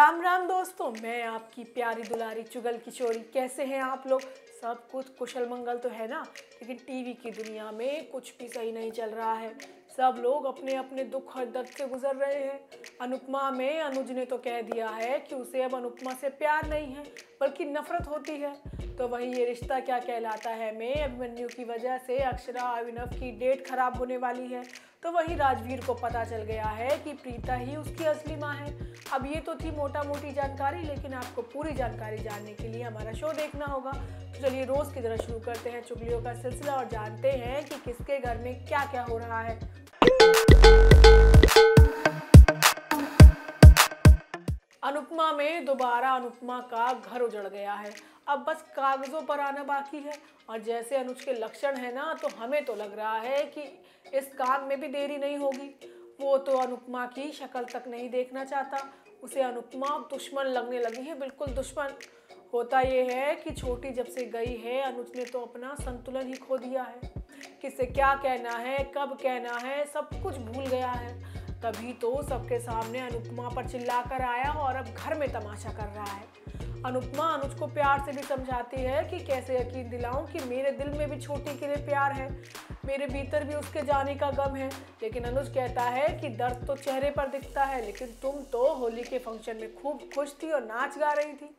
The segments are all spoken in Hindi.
राम राम दोस्तों, मैं आपकी प्यारी दुलारी चुगल किशोरी। कैसे हैं आप लोग? सब कुछ कुशल मंगल तो है ना। लेकिन टीवी की दुनिया में कुछ भी सही नहीं चल रहा है। सब लोग अपने अपने दुख और दर्द से गुजर रहे हैं। अनुपमा में अनुज ने तो कह दिया है कि उसे अब अनुपमा से प्यार नहीं है बल्कि नफरत होती है। तो वहीं ये रिश्ता क्या कहलाता है में अभिमन्यु की वजह से अक्षरा अभिनव की डेट खराब होने वाली है। तो वहीं राजवीर को पता चल गया है कि प्रीता ही उसकी असली माँ है। अब ये तो थी मोटा मोटी जानकारी, लेकिन आपको पूरी जानकारी जानने के लिए हमारा शो देखना होगा। तो चलिए रोज की तरह शुरू करते हैं चुगलियों का सिलसिला और जानते हैं कि किसके घर में क्या क्या हो रहा है। अनुपमा में दोबारा अनुपमा का घर उजड़ गया है। अब बस कागजों पर आना बाकी है। और जैसे अनुज के लक्षण है ना, तो हमें तो लग रहा है कि इस काम में भी देरी नहीं होगी। वो तो अनुपमा की शक्ल तक नहीं देखना चाहता। उसे अनुपमा दुश्मन लगने लगी है, बिल्कुल दुश्मन। होता ये है कि छोटी जब से गई है, अनुज ने तो अपना संतुलन ही खो दिया है। किसे क्या कहना है, कब कहना है, सब कुछ भूल गया है। तभी तो सबके सामने अनुपमा पर चिल्लाकर आया और अब घर में तमाशा कर रहा है। अनुपमा अनुज को प्यार से भी समझाती है कि कैसे यकीन दिलाऊं कि मेरे दिल में भी छोटी के लिए प्यार है, मेरे भीतर भी उसके जाने का गम है। लेकिन अनुज कहता है कि दर्द तो चेहरे पर दिखता है, लेकिन तुम तो होली के फंक्शन में खूब खुश थी और नाच गा रही थी।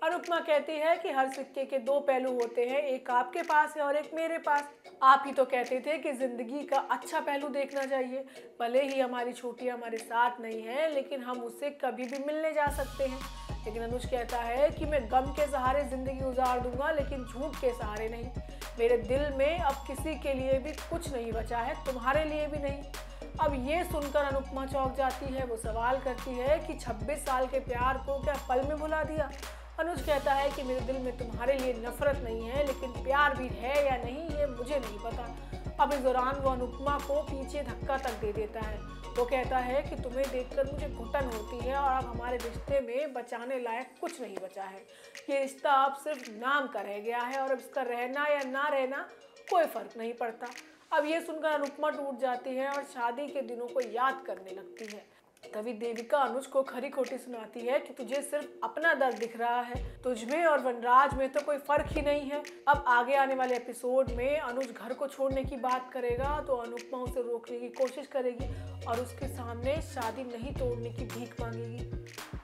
अनुपमा कहती है कि हर सिक्के के दो पहलू होते हैं, एक आपके पास है और एक मेरे पास। आप ही तो कहते थे कि जिंदगी का अच्छा पहलू देखना चाहिए। भले ही हमारी छोटी हमारे साथ नहीं है, लेकिन हम उससे कभी भी मिलने जा सकते हैं। लेकिन अनुज कहता है कि मैं गम के सहारे जिंदगी गुजार दूंगा, लेकिन झूठ के सहारे नहीं। मेरे दिल में अब किसी के लिए भी कुछ नहीं बचा है, तुम्हारे लिए भी नहीं। अब ये सुनकर अनुपमा चौंक जाती है। वो सवाल करती है कि 26 साल के प्यार को क्या पल में भुला दिया? अनुज कहता है कि मेरे दिल में तुम्हारे लिए नफरत नहीं है, लेकिन प्यार भी है या नहीं ये मुझे नहीं पता। अब इस दौरान वो अनुपमा को पीछे धक्का तक दे देता है। वो कहता है कि तुम्हें देखकर मुझे घुटन होती है और अब हमारे रिश्ते में बचाने लायक कुछ नहीं बचा है। ये रिश्ता अब सिर्फ नाम का रह गया है और अब इसका रहना या ना रहना कोई फर्क नहीं पड़ता। अब ये सुनकर अनुपमा टूट जाती है और शादी के दिनों को याद करने लगती है। तभी देविका अनुज को खरी खोटी सुनाती है कि तुझे सिर्फ अपना दर्द दिख रहा है, तुझमें और वनराज में तो कोई फर्क ही नहीं है। अब आगे आने वाले एपिसोड में अनुज घर को छोड़ने की बात करेगा तो अनुपमा उसे रोकने की कोशिश करेगी और उसके सामने शादी नहीं तोड़ने की भीख मांगेगी।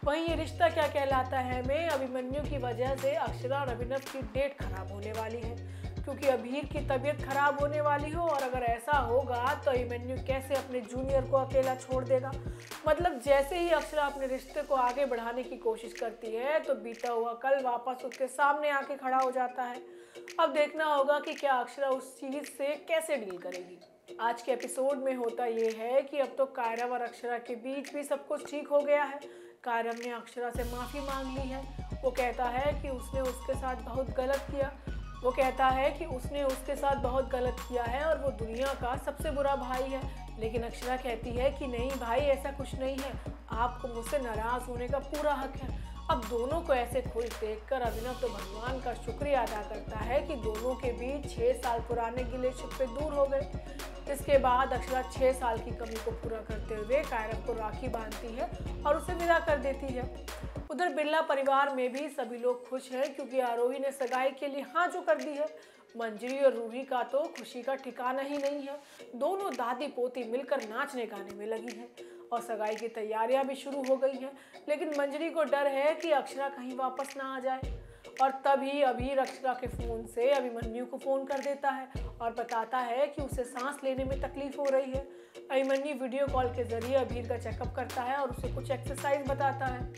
वहीं ये रिश्ता क्या कहलाता है में अभिमन्यु की वजह से अक्षरा और अभिनव की डेट खराब होने वाली है, क्योंकि अभीर की तबीयत खराब होने वाली हो। और अगर ऐसा होगा तो अभिमन्यु कैसे अपने जूनियर को अकेला छोड़ देगा? मतलब जैसे ही अक्षरा अपने रिश्ते को आगे बढ़ाने की कोशिश करती है तो बीता हुआ कल वापस उसके सामने आके खड़ा हो जाता है। अब देखना होगा कि क्या अक्षरा उस चीज से कैसे डील करेगी। आज के एपिसोड में होता ये है कि अब तो कायरव और अक्षरा के बीच भी सब कुछ ठीक हो गया है। कायरव ने अक्षरा से माफी मांग ली है। वो कहता है कि उसने उसके साथ बहुत गलत किया है और वो दुनिया का सबसे बुरा भाई है। लेकिन अक्षरा कहती है कि नहीं भाई, ऐसा कुछ नहीं है, आपको मुझसे नाराज होने का पूरा हक है। अब दोनों को ऐसे खुश देखकर अभिनव तो भगवान का शुक्रिया अदा करता है कि दोनों के बीच 6 साल पुराने गिले शिकवे दूर हो गए। इसके बाद अक्षरा 6 साल की कमी को पूरा करते हुए कायरव को राखी बांधती है और उसे विदा कर देती है। उधर बिरला परिवार में भी सभी लोग खुश हैं, क्योंकि आरोही ने सगाई के लिए हाँ जो कर दी है। मंजरी और रूही का तो खुशी का ठिकाना ही नहीं है। दोनों दादी पोती मिलकर नाचने गाने में लगी हैं और सगाई की तैयारियां भी शुरू हो गई हैं। लेकिन मंजरी को डर है कि अक्षरा कहीं वापस ना आ जाए। और तभी अभीर अक्षरा के फ़ोन से अभिमन्यु को फ़ोन कर देता है और बताता है कि उसे सांस लेने में तकलीफ हो रही है। अभिमन्यु वीडियो कॉल के जरिए अभीर का चेकअप करता है और उसे कुछ एक्सरसाइज बताता है।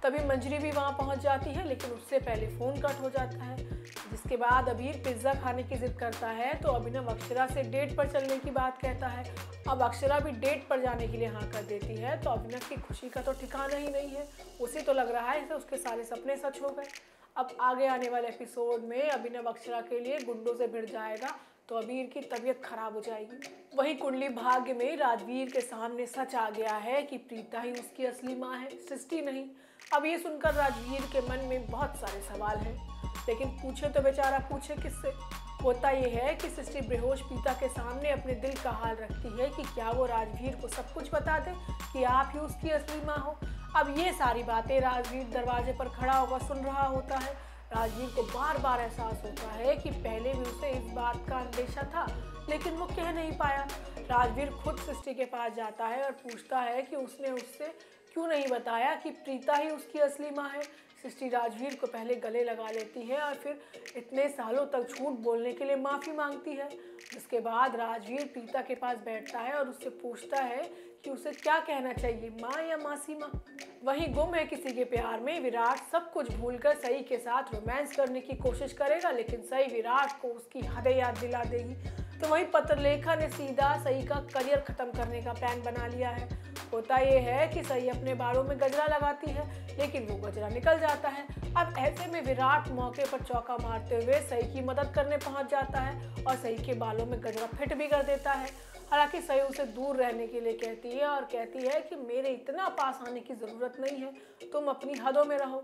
तभी मंजरी भी वहाँ पहुँच जाती है, लेकिन उससे पहले फ़ोन कट हो जाता है। जिसके बाद अभीर पिज्ज़ा खाने की जिद करता है तो अभिनव अक्षरा से डेट पर चलने की बात कहता है। अब अक्षरा भी डेट पर जाने के लिए हाँ कर देती है तो अभिनव की खुशी का तो ठिकाना ही नहीं है। उसे तो लग रहा है जैसे उसके सारे सपने सच हो गए। अब आगे आने वाले एपिसोड में अभिनव अक्षरा के लिए गुंडों से भिड़ जाएगा तो अबीर की तबीयत खराब हो जाएगी। वहीं कुंडली भाग्य में राजवीर के सामने सच आ गया है कि प्रीता ही उसकी असली माँ है, सृष्टि नहीं। अब ये सुनकर राजवीर के मन में बहुत सारे सवाल हैं, लेकिन पूछे तो बेचारा पूछे किससे। होता यह है कि सृष्टि बेहोश प्रीता के सामने अपने दिल का हाल रखती है कि क्या वो राजवीर को सब कुछ बता दे कि आप ही उसकी असली माँ हो। अब ये सारी बातें राजवीर दरवाजे पर खड़ा होकर सुन रहा होता है। राजवीर को बार बार एहसास होता है कि पहले भी उसे इस बात का अंदेशा था, लेकिन वो कह नहीं पाया। राजवीर खुद सृष्टि के पास जाता है और पूछता है कि उसने उससे क्यों नहीं बताया कि प्रीता ही उसकी असली माँ है। सृष्टि राजवीर को पहले गले लगा लेती है और फिर इतने सालों तक झूठ बोलने के लिए माफ़ी मांगती है। जिसके बाद राजवीर प्रीता के पास बैठता है और उससे पूछता है कि उसे क्या कहना चाहिए, माँ या मासी माँ। वहीं गुम है किसी के प्यार में विराट सब कुछ भूलकर सई के साथ रोमांस करने की कोशिश करेगा, लेकिन सई विराट को उसकी हदें याद दिला देगी। तो वहीं पत्रलेखा ने सीधा सई का करियर खत्म करने का प्लान बना लिया है। होता यह है कि सई अपने बालों में गजरा लगाती है, लेकिन वो गजरा निकल जाता है। अब ऐसे में विराट मौके पर चौका मारते हुए सई की मदद करने पहुंच जाता है और सई के बालों में गजरा फिट भी कर देता है। हालांकि सई उसे दूर रहने के लिए कहती है और कहती है कि मेरे इतना पास आने की ज़रूरत नहीं है, तुम अपनी हदों में रहो।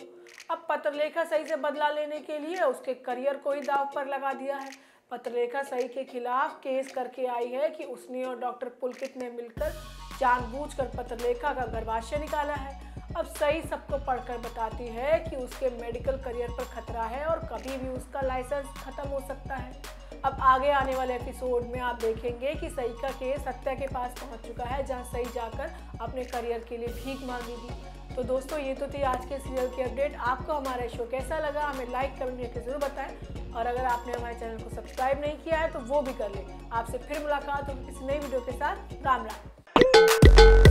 अब पत्रलेखा सई से बदला लेने के लिए उसके करियर को ही दांव पर लगा दिया है। पत्रलेखा सई के खिलाफ केस करके आई है कि उसने और डॉक्टर पुलकित ने मिलकर जानबूझकर पत्रलेखा का गर्भाशय निकाला है। अब सई सबको पढ़कर बताती है कि उसके मेडिकल करियर पर खतरा है और कभी भी उसका लाइसेंस खत्म हो सकता है। अब आगे आने वाले एपिसोड में आप देखेंगे कि सई का केस सत्या के पास पहुंच चुका है, जहां सई जाकर अपने करियर के लिए भीख मांगेगी। तो दोस्तों, ये तो थी आज के सीरियल की अपडेट। आपको हमारा शो कैसा लगा हमें लाइक कमेंट करके जरूर बताएं, और अगर आपने हमारे चैनल को सब्सक्राइब नहीं किया है तो वो भी कर लें। आपसे फिर मुलाकात होगी किसी नई वीडियो के साथ। राम राम।